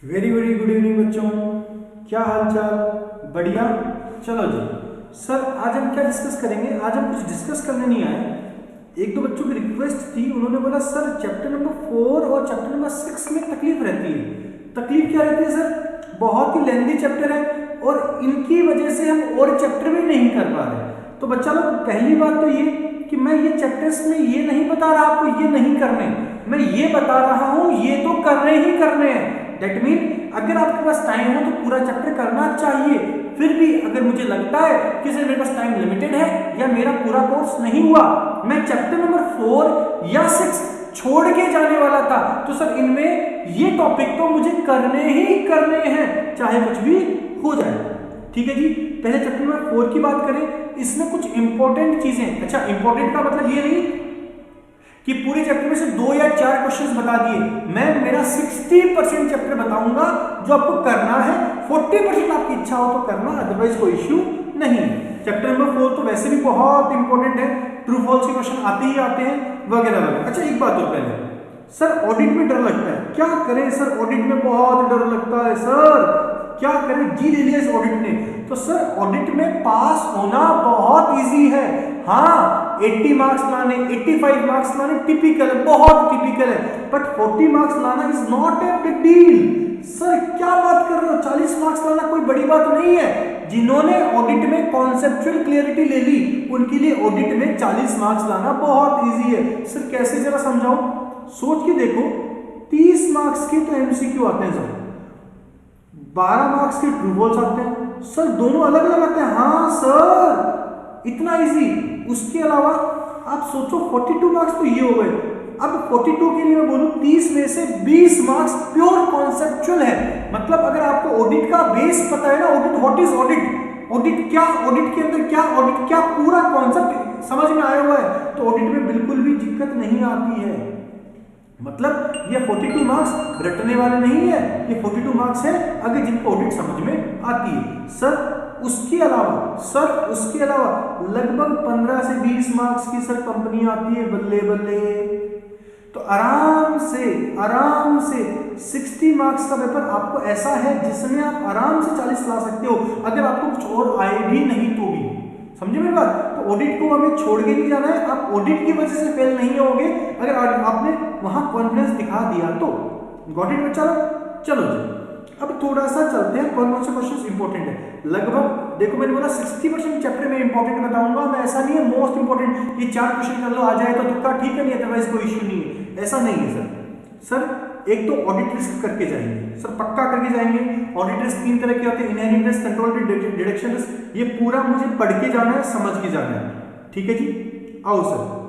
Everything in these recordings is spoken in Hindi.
वेरी वेरी गुड इवनिंग बच्चों, क्या हाल चाल? बढ़िया। चलो जी सर, आज हम क्या डिस्कस करेंगे? आज हम कुछ डिस्कस करने नहीं आए। एक दो बच्चों की रिक्वेस्ट थी, उन्होंने बोला सर चैप्टर नंबर 4 और चैप्टर नंबर 6 में तकलीफ रहती है। तकलीफ क्या रहती है सर? बहुत ही लेंथी चैप्टर है और इनकी वजह से हम और चैप्टर में नहीं कर पा रहे। तो बच्चा लोग, पहली बात तो ये कि मैं ये चैप्टर्स में ये नहीं बता रहा आपको ये नहीं करने, मैं ये बता रहा हूं ये तो करने ही करने हैं। दैट मीन अगर आपके पास टाइम हो तो पूरा चैप्टर करना चाहिए। फिर भी अगर मुझे लगता है कि सर मेरे पास टाइम लिमिटेड है या मेरा पूरा कोर्स नहीं हुआ, मैं चैप्टर नंबर 4 या 6 छोड़ के जाने वाला था, तो सर इनमें ये टॉपिक तो मुझे करने ही करने हैं, चाहे कुछ भी हो जाए। ठीक है जी, पहले चैप्टर नंबर 4 की बात करें। इसमें कुछ इंपॉर्टेंट चीजें, अच्छा इंपॉर्टेंट का मतलब ये नहीं कि पूरे चैप्टर में से 2 या 4 क्वेश्चंस बता दिए, मैं मेरा 60% चैप्टर बताऊंगा जो आपको करना है। 40% आपकी इच्छा हो तो करना, अदरवाइज कोई इश्यू नहीं। चैप्टर नंबर 4 तो वैसे भी बहुत इंपॉर्टेंट है, ट्रू फॉल्स के क्वेश्चन आते ही आते हैं वगैरह वगैरह। अच्छा एक बात और पहले, सर ऑडिट में डर लगता है, क्या करें सर? ऑडिट में बहुत डर लगता है सर, क्या करें? जी ले लिया इस ऑडिट ने। तो सर ऑडिट में पास होना बहुत इजी है। हाँ 80 मार्क्स लाने, 85 मार्क्स लाने टिपिकल है, बहुत टिपिकल है, बट 40 मार्क्स लाना is not a big deal. Sir क्या बात कर रहे हो, 40 मार्क्स लाना कोई बड़ी बात नहीं है। जिन्होंने ऑडिट में कॉन्सेप्चुअल क्लियरिटी ले ली उनके लिए ऑडिट में 40 मार्क्स लाना बहुत इजी है। सर कैसे, जरा समझाओ, सोच के देखो। 30 मार्क्स के तो एमसीक्यू आते हैं सर, 12 मार्क्स के ट्रू फॉल्स आते हैं सर, दोनों अलग अलग आते हैं। हाँ सर इतना इजी। उसके अलावा आप सोचो 42 मार्क्स तो ये हो गए। अब 42 के लिए मैं बोलूं 30 में से 20 मार्क्स प्योर कॉन्सेप्चुअल है। मतलब अगर आपको ऑडिट का बेस पता है ना, audit what is audit, audit क्या, ऑडिट के अंदर क्या, ऑडिट क्या, पूरा कॉन्सेप्ट समझ में आया हुआ है, तो ऑडिट में बिल्कुल भी दिक्कत नहीं आती है। मतलब ये 42 मार्क्स रटने वाले नहीं है, ये 42 मार्क्स है अगर जिनको ऑडिट समझ में आती है। सर उसके अलावा लगभग 15 से 20 मार्क्स की सर कंपनी आती है, बल्ले बल्ले। तो आराम से 60 मार्क्स का पेपर आपको ऐसा है जिसमें आप आराम से 40 ला सकते हो, अगर आपको कुछ और आए भी नहीं तो भी। समझे मेरी बात? तो ऑडिट को हमें छोड़ के नहीं जाना है। आप ऑडिट की वजह से फेल नहीं होगे अगर आपने वहां कॉन्फिडेंस दिखा दिया तो। गॉट इट बच्चा लोग? चलो जी अब थोड़ा सा चलते हैं, कौन कौन से क्वेश्चंस इंपॉर्टेंट है। लगभग देखो मैंने बोला 60% चैप्टर में इंपॉर्टेंट बताऊंगा मैं, ऐसा नहीं है मोस्ट इंपॉर्टेंट ये 4 क्वेश्चन कर लो आ जाए तो तुक्का ठीक है, नहीं अदरवाइज कोई इश्यू नहीं है, ऐसा नहीं है सर एक तो ऑडिट रिस्क करके जाएंगे सर, पक्का करके जाएंगे। ऑडिट रिस्क 3 तरह के होते हैं, inherent risk, control deduction risk. ये पूरा मुझे पढ़ के जाना है, समझ के जाना है। ठीक है जी, आओ सर।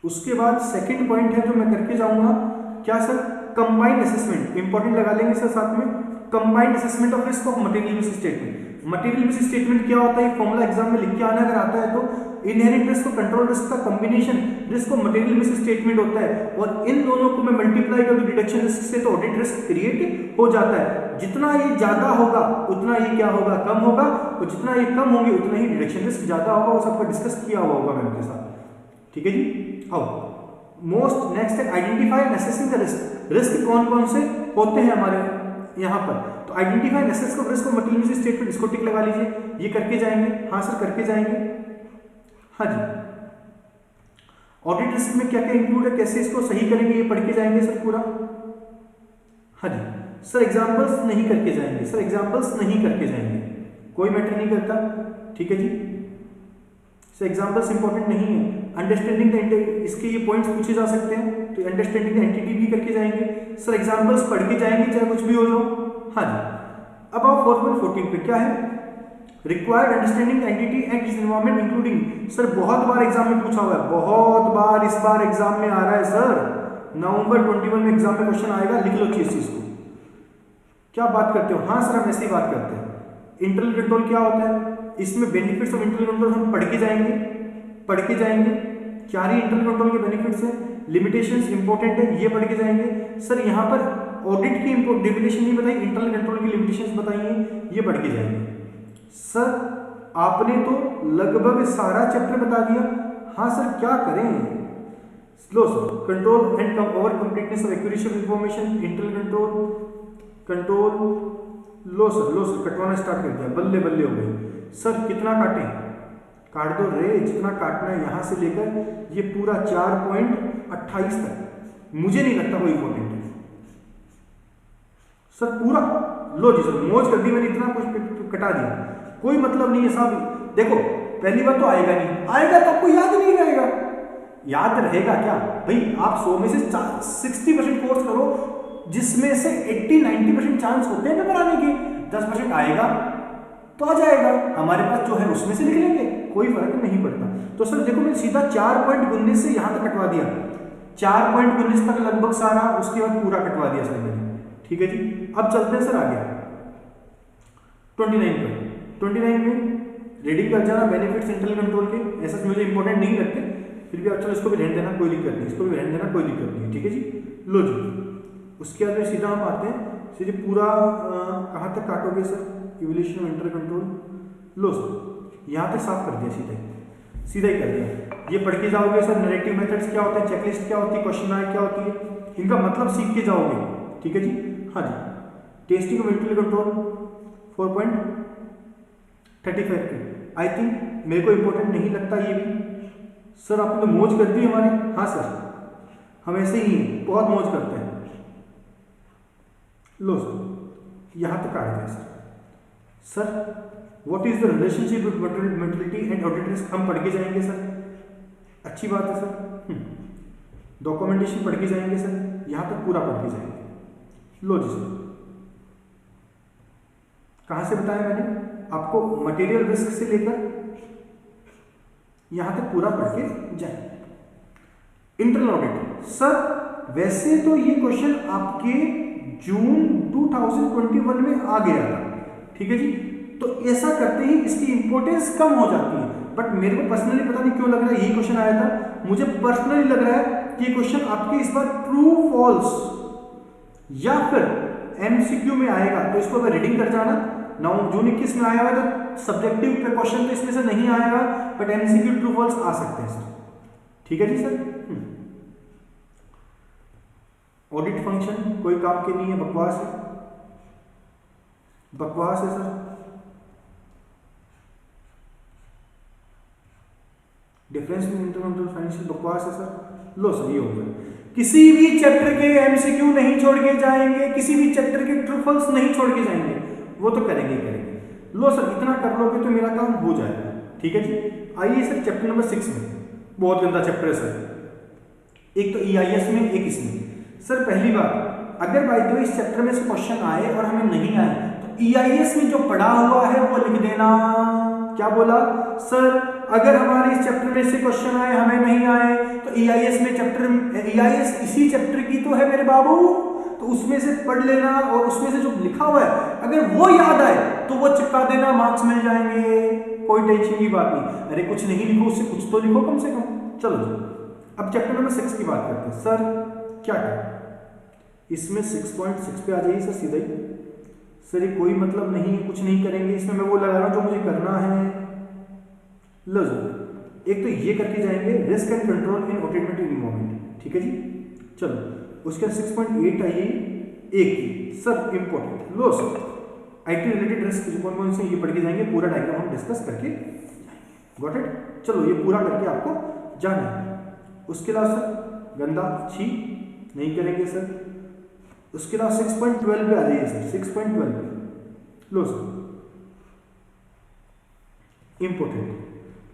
उसके बाद सेकंड पॉइंट है जो मैं करके जाऊंगा, क्या सर? कंबाइंड असेसमेंट, इंपॉर्टेंट लगा लेंगे सर साथ में। Combined assessment of risk of material risk statement. Material risk statement क्या होता है, फॉर्मूला एग्जाम में लिख के आना अगर आता है तो। इनहेरेंट रिस्क और कंट्रोल रिस्क का combination risk of material risk statement होता है, और इन दोनों को मैं मल्टीप्लाई कर दूं डिडक्शन रिस्क से तो ऑडिट रिस्क क्रिएट हो जाता है। जितना ये ज्यादा होगा उतना ये क्या होगा, कम होगा, और जितना ये कम होंगे उतना ही डिडक्शन रिस्क ज्यादा होगा। वो सबका डिस्कस किया हुआ होगा मैम के साथ। ठीक है जी, आओ मोस्ट नेक्स्ट है identify and assessing the risk. Risk कौन कौन से होते हैं हमारे यहाँ पर, तो identify and assess the risk of material risk statement, इसको टिक लगा लीजिए, ये करके जाएंगे। हाँ सर करके जाएंगे। हाँ जी, ऑडिट रिस्क में क्या क्या इंक्लूड है, कैसे इसको सही करेंगे, ये पढ़ के जाएंगे सर पूरा। हाँ जी सर, एग्जाम्पल्स नहीं करके जाएंगे सर, एग्जाम्पल्स नहीं करके जाएंगे, कोई मैटर नहीं करता। ठीक है जी सर, एग्जाम्पल्स इंपॉर्टेंट नहीं है। अंडरस्टैंडिंग द, इसके ये पॉइंट्स पूछे जा सकते हैं, तो अंडरस्टैंडिंग द एंटिटी भी करके जाएंगे सर, एग्जाम्पल्स पढ़ के जाएंगे चाहे कुछ भी हो जाओ। हाँ जी, अब आओ 4.14 पे, क्या है? Required understanding the entity and it's environment including. Sir बहुत बार एग्जाम में पूछा हुआ है, बहुत बार इस बार एग्जाम में आ रहा है सर, नवंबर 21 में एग्जाम में क्वेश्चन आएगा, लिख लो इस चीज को। क्या बात करते हो? हाँ सर हम ऐसे ही बात करते हैं। इंटरनल कंट्रोल क्या होता है, इसमें बेनिफिट्स ऑफ इंटरनल कंट्रोल हम पढ़ के जाएंगे। क्या रही इंटरनल कंट्रोल के बेनिफिट्स हैं, लिमिटेशंस इंपॉर्टेंट है, ये पढ़ के जाएंगे सर। यहाँ पर ऑडिट की लिमिटेशन नहीं बताई, इंटरनल कंट्रोल की लिमिटेशंस बताइए, ये पढ़ के जाएंगे सर। आपने तो लगभग सारा चैप्टर बता दिया। हाँ सर क्या करें लो sir, control and over completeness of accuracy of information, internal control. लो सर कटवाना स्टार्ट कर दिया, बल्ले बल्ले हो गई। सर कितना काटें? काट दो रे, जितना काटना है यहाँ से लेकर ये पूरा 4.28 तक, मुझे नहीं लगता कोई इंपॉर्टेंट है सर पूरा। लो जी सर, मौज कर दी मैंने, इतना कुछ कटा दिया, कोई मतलब नहीं है साहब। देखो पहली बात तो आएगा नहीं, आएगा तो आपको याद नहीं रहेगा। याद रहेगा क्या भाई? आप 100 में से 60% कोर्स करो, जिसमें से 80-90% चांस होते हैं पेपर आने के, 10% आएगा तो आ जाएगा, हमारे पास जो है उसमें से लिख लेंगे, कोई फर्क नहीं पड़ता। तो सर देखो मैं सीधा 4.19 से यहाँ तक कटवा दिया, 4.19 तक लगभग सारा, उसके बाद पूरा कटवा दिया सर मैंने। ठीक है जी, अब चलते हैं सर आगे 29 पर। 29 में रीडिंग कर जाना बेनिफिट्स इंटरनल कंट्रोल के, ऐसा मुझे इंपॉर्टेंट नहीं लगते, फिर भी आप चलो इसको भी रहने देना, कोई दिक्कत नहीं, इसको भी रहने देना, कोई दिक्कत नहीं। ठीक है जी, लो जी उसके बाद में सीधा हम आते हैं, सीधे पूरा कहाँ तक काटोगे sir? Evolution of internal control. लो सर यहाँ तक साफ कर दिया, सीधा ही कर दिया। ये पढ़ के जाओगे सर, नैरेटिव मेथड्स क्या होते हैं, चेकलिस्ट क्या होती है, क्वेश्चन आंसर क्या होती है, इनका मतलब सीख के जाओगे। ठीक है जी, हाँ जी। Testing of internal control 4.35 I think मेरे को इंपॉर्टेंट नहीं लगता ये भी। सर आपने तो मौज कर दी हमारी। हाँ सर हम ऐसे ही हैं, बहुत मौज करते हैं। लो सर यहाँ तक आ गया sir. What is the relationship with mortality and audit risk, हम पढ़ के जाएंगे सर, अच्छी बात है सर। डॉक्यूमेंटेशन पढ़ के जाएंगे सर, यहाँ तक पूरा पढ़ के जाएंगे। लो जी सर, कहाँ से बताया मैंने आपको? मटेरियल रिस्क से लेकर यहाँ तक पूरा पढ़ के जाएंगे। इंटरनल ऑडिट सर, वैसे तो ये क्वेश्चन आपके जून 2021 में आ गया था, ठीक है जी, तो ऐसा करते ही इसकी इंपॉर्टेंस कम हो जाती है। बट मेरे को पर्सनली पता नहीं क्यों लग रहा है यही क्वेश्चन आया था, मुझे पर्सनली लग रहा है कि ये क्वेश्चन आपके इस बार ट्रू फॉल्स या फिर एमसीक्यू में आएगा, तो इसको अगर रीडिंग कर जाना। जून 21 में आया हुआ है तो सब्जेक्टिव पे क्वेश्चन तो इसमें से नहीं आएगा, बट एमसीक्यू ट्रू फॉल्स आ सकते हैं सर। ठीक है जी सर। ऑडिट फंक्शन कोई काम के नहीं है, बकवास है, बकवास है सर। डिफरेंस में इंटरनल फाइनेंशियल बकवास है सर। लो सर ये हो गया। किसी भी चैप्टर के एमसीक्यू नहीं छोड़ के जाएंगे, किसी भी चैप्टर के ट्रू फॉल्स नहीं छोड़ के जाएंगे, वो तो करेंगे ही करेंगे। लो सर इतना कर लोगे तो मेरा काम हो जाएगा। ठीक है जी, आइए सर चैप्टर नंबर 6 में, बहुत गंदा चैप्टर है सर, एक तो EIS में एक इसमें। सर पहली बात, अगर बाय द वे इस चैप्टर में से क्वेश्चन आए और हमें नहीं आए तो EIS में जो पढ़ा हुआ है वो लिख देना। क्या बोला सर? अगर हमारे इस चैप्टर में से क्वेश्चन आए हमें नहीं आए तो EIS में EIS इसी चैप्टर की तो है मेरे बाबू, तो उसमें से पढ़ लेना और उसमें से जो लिखा हुआ है अगर वो याद आए तो वो चिपका देना, मार्क्स मिल जाएंगे, कोई टेंशन की बात नहीं। अरे कुछ नहीं लिखो उससे कुछ तो लिखो कम से कम। चलो जी अब चैप्टर नंबर 6 की बात करते हैं। सर क्या करें इसमें? 6.6 पे आ जाइए सर सीधा ही। सर ये कोई मतलब नहीं है, कुछ नहीं करेंगे इसमें, मैं वो लगा रहा हूँ जो मुझे करना है। लो जी एक तो ये करके जाएंगे, risk and control in automatic environment. ठीक है जी, चलो उसके 6.8 आइए एक sir important. Low sir IT related risk जो कौन कौन से ये पढ़ के जाएंगे, पूरा डायग्राम हम डिस्कस करके गॉट इट। चलो ये पूरा करके आपको जाना है। उसके अलावा सर गंदा छी नहीं करेंगे सर। उसके अलावा 6.12 पे आ जाइए सर, 6.12 पे। लो सर इंपॉर्टेंट,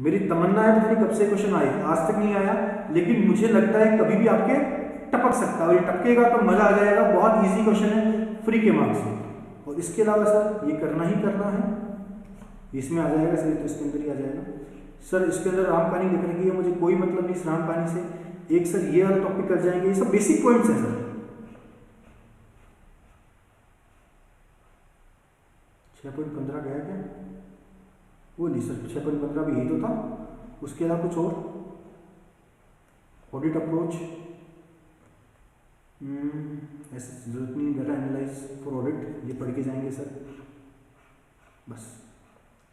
मेरी तमन्ना है पता नहीं कब से क्वेश्चन आए, आज तक नहीं आया, लेकिन मुझे लगता है कभी भी आपके टपक सकता है और ये टपकेगा तो मजा आ जाएगा। बहुत इजी क्वेश्चन है, फ्री के मार्क्स से। और इसके अलावा सर ये करना ही करना है, इसमें आ जाएगा सर, तो इसके अंदर ही आ जाएगा सर। इसके अंदर राम पानी लिख रखी है, मुझे कोई मतलब नहीं इस राम पानी से। एक सर ये वाला टॉपिक कर जाएंगे, ये सब बेसिक पॉइंट्स है सर। 6.15 गया क्या? वो नहीं सर, 6.15 भी यही तो था। उसके अलावा कुछ और? ऑडिट अप्रोच ऐसे जरूरत नहीं, डाटा एनालाइज फॉर ऑडिट ये पढ़ के जाएंगे सर, बस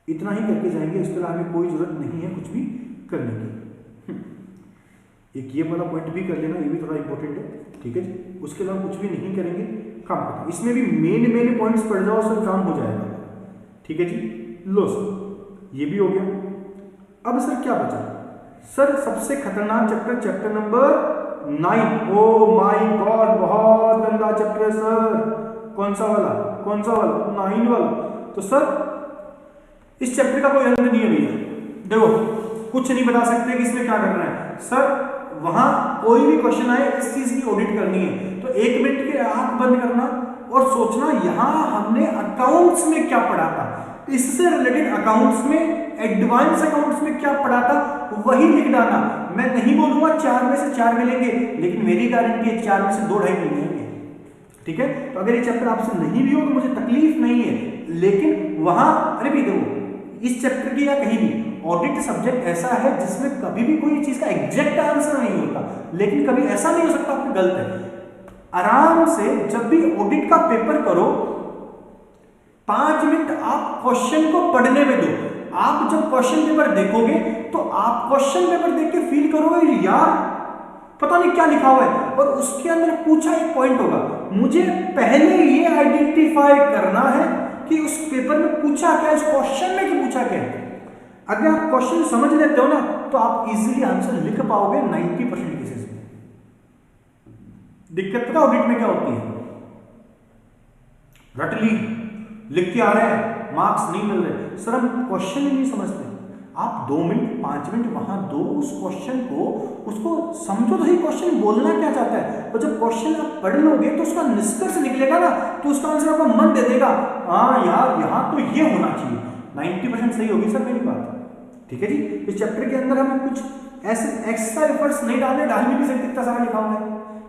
इतना ही करके जाएंगे। उसके अलावा हमें कोई जरूरत नहीं है कुछ भी करने की। एक ये वाला पॉइंट भी कर लेना, ये भी थोड़ा इंपॉर्टेंट है, ठीक है जी। उसके अलावा कुछ भी नहीं करेंगे, काम खत्म। इसमें भी मेन पॉइंट्स पढ़ जाओ, सर काम हो जाएगा, ठीक है जी। लो सर, ये भी हो गया। अब सर क्या बचा? सर सबसे खतरनाक chapter, chapter number 9। Oh my God, बहुत गंदा चैप्टर है सर। कौन सा वाला? 9 वाला। तो सर इस चैप्टर का कोई अंत नहीं है भैया। देखो कुछ नहीं बता सकते कि इसमें क्या करना है सर। वहां कोई भी क्वेश्चन आए, इस चीज की ऑडिट करनी है तो 1 मिनट के आंख बंद करना और सोचना यहां हमने अकाउंट्स में क्या पढ़ा था, इससे रिलेटेड अकाउंट्स में, एडवांस अकाउंट्स में क्या पढ़ा था वही लिख डालना। मैं नहीं बोलूंगा 4 में से 4 मिलेंगे, लेकिन मेरी गारंटी है 4 में से 2-2.5 मिलेंगे, ठीक है। तो अगर ये चैप्टर आपसे नहीं भी हो तो मुझे तकलीफ नहीं है, लेकिन वहां अरे भी देखो इस चैप्टर की या कहीं भी ऑडिट सब्जेक्ट ऐसा है जिसमें कभी भी कोई चीज का एग्जैक्ट आंसर नहीं होता, लेकिन कभी ऐसा नहीं हो सकता आपकी गलत है। आराम से जब भी ऑडिट का पेपर करो 5 मिनट आप क्वेश्चन को पढ़ने में दो। आप जब क्वेश्चन पेपर देखोगे तो आप क्वेश्चन पेपर देख के फील करोगे यार पता नहीं क्या लिखा हुआ है, और उसके अंदर पूछा एक पॉइंट होगा, मुझे पहले ये आइडेंटिफाई करना है कि उस पेपर में पूछा क्या है, उस क्वेश्चन में कि पूछा क्या है। अगर आप क्वेश्चन समझ लेते हो ना तो आप इजीली आंसर लिख पाओगे 90% केसेस में। दिक्कत पता ऑडिट में क्या होती है? रट ली, लिख के आ रहे हैं, मार्क्स नहीं मिल रहे। सर हम क्वेश्चन ही नहीं समझते। आप 2 मिनट 5 मिनट वहां दो उस क्वेश्चन को, उसको समझो तो सही क्वेश्चन बोलना क्या चाहता है, और जब क्वेश्चन आप पढ़ लोगे तो उसका निष्कर्ष निकलेगा ना, तो उसका आंसर आपका मन दे देगा, हाँ यार यहाँ तो ये होना चाहिए। 90% सही होगी सर मेरी बात, ठीक है जी। इस चैप्टर के अंदर हमें कुछ ऐसे एक्स्ट्रा एफर्ट्स नहीं डालने, डाल भी नहीं सकते, इतना सारा लिखा हुआ है।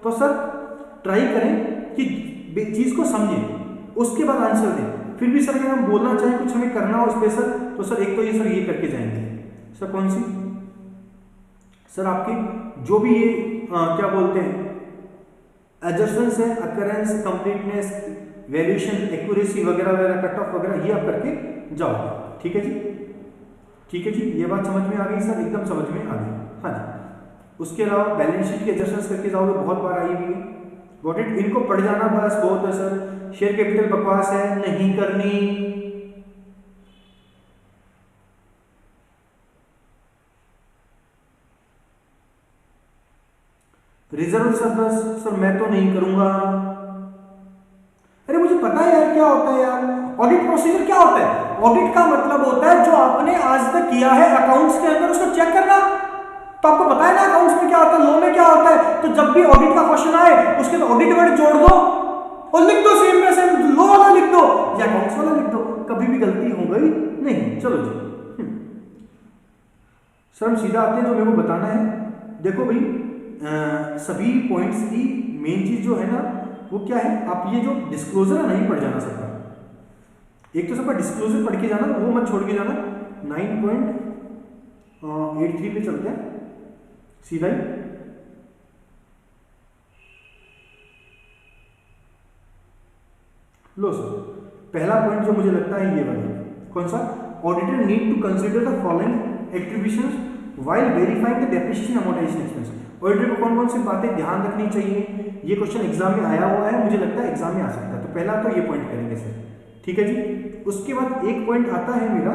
तो सर ट्राई करें कि चीज को समझें, उसके बाद आंसर दें। फिर भी सर अगर हम बोलना चाहें कुछ हमें करना हो स्पेशल, तो सर एक तो ये सर ये करके जाएंगे। सर कौन सी? सर आपके जो भी ये क्या बोलते हैं एडजस्टमेंट्स है, अकरेंस, कंप्लीटनेस, वैल्यूएशन, एक्यूरेसी वगैरह वगैरह, कट ऑफ वगैरह, ये आप करके जाओगे, ठीक है जी। ठीक है जी, ये बात समझ में आ गई सर? एकदम समझ में आ गई, हाँ जी। उसके अलावा बैलेंस शीट के एडजस्टमेंट्स करके जाओगे, बहुत बार आई हुई है। Got it? इनको पढ़ जाना बस बहुत है सर। शेयर कैपिटल बकवास है, नहीं करनी। रिजर्व सरप्लस सर मैं तो नहीं करूंगा। अरे मुझे पता है यार क्या होता है यार, ऑडिट प्रोसीजर क्या होता है? ऑडिट का मतलब होता है जो आपने आज तक किया है अकाउंट्स के अंदर उसको चेक करना। तो आपको पता है ना अकाउंट्स में क्या होता है, लॉ में क्या होता है। तो जब भी ऑडिट का क्वेश्चन आए उसके तो ऑडिट वर्ड जोड़ दो और लिख दो, सेम में सेम लॉ वाला लिख दो या अकाउंट्स वाला लिख दो, कभी भी गलती हो गई नहीं। चलो जी सर हम सीधा आते हैं जो मेरे को बताना है। देखो भाई सभी पॉइंट्स की मेन चीज जो है ना वो क्या है, आप ये जो डिस्क्लोजर है नहीं पढ़ जाना सबका। एक तो सबका डिस्क्लोजर पढ़ के जाना, वो मत छोड़ के जाना। 9.83 पे चलते हैं सीधा ही। लो सर पहला पॉइंट जो मुझे लगता है ये वाला, कौन सा? Auditor need to consider the following attributions while verifying the depreciation amortisation expense. Auditor को कौन कौन सी बातें ध्यान रखनी चाहिए, ये क्वेश्चन एग्जाम में आया हुआ है, मुझे लगता है एग्जाम में आ सकता है। तो पहला तो ये पॉइंट करेंगे सर, ठीक है जी। उसके बाद एक पॉइंट आता है मेरा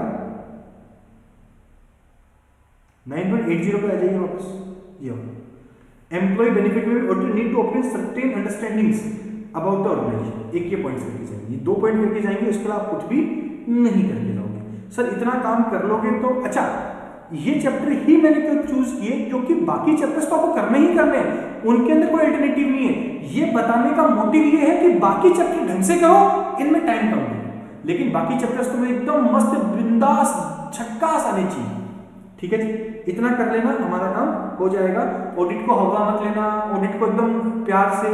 9.80 पे आ जाइए वापस। ये एम्प्लॉय बेनिफिट में auditor need to obtain certain understandings about the organization. एक ये पॉइंट करके जाएंगे, ये 2 पॉइंट करके जाएंगे, उसके अलावा कुछ भी नहीं करके जाओगे। सर इतना काम कर लोगे तो अच्छा। ये चैप्टर ही मैंने क्यों चूज किए, क्योंकि बाकी चैप्टर्स तो आपको करने ही करने हैं, उनके अंदर कोई अल्टरनेटिव नहीं है। ये बताने का मोटिव ये है कि बाकी चैप्टर ढंग से करो, इनमें टाइम कम दो, लेकिन बाकी चैप्टर्स तुम्हें एकदम मस्त बिंदास झक्कास आने चाहिए, ठीक है जी। इतना कर लेना, हमारा काम हो जाएगा। ऑडिट को हवा मत लेना, ऑडिट को एकदम प्यार से,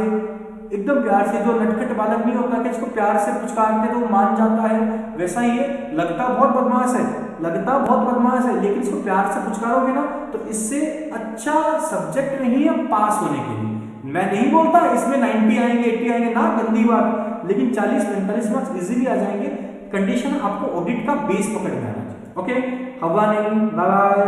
एकदम प्यार से। जो नटखट बालक नहीं होता कि इसको प्यार से पुचकारते तो मान जाता है, वैसा ही है। लगता बहुत बदमाश है, लगता बहुत बदमाश है, लेकिन इसको प्यार से पुचकारोगे ना तो इससे अच्छा सब्जेक्ट नहीं है पास होने के लिए। मैं नहीं बोलता इसमें 90 आएंगे 80 आएंगे ना, गंदी बात, लेकिन 40-45 मार्क्स इजीली आ जाएंगे। कंडीशन आपको ऑडिट का बेस पकड़ में आना चाहिए। ओके, हवा नहीं, बाय।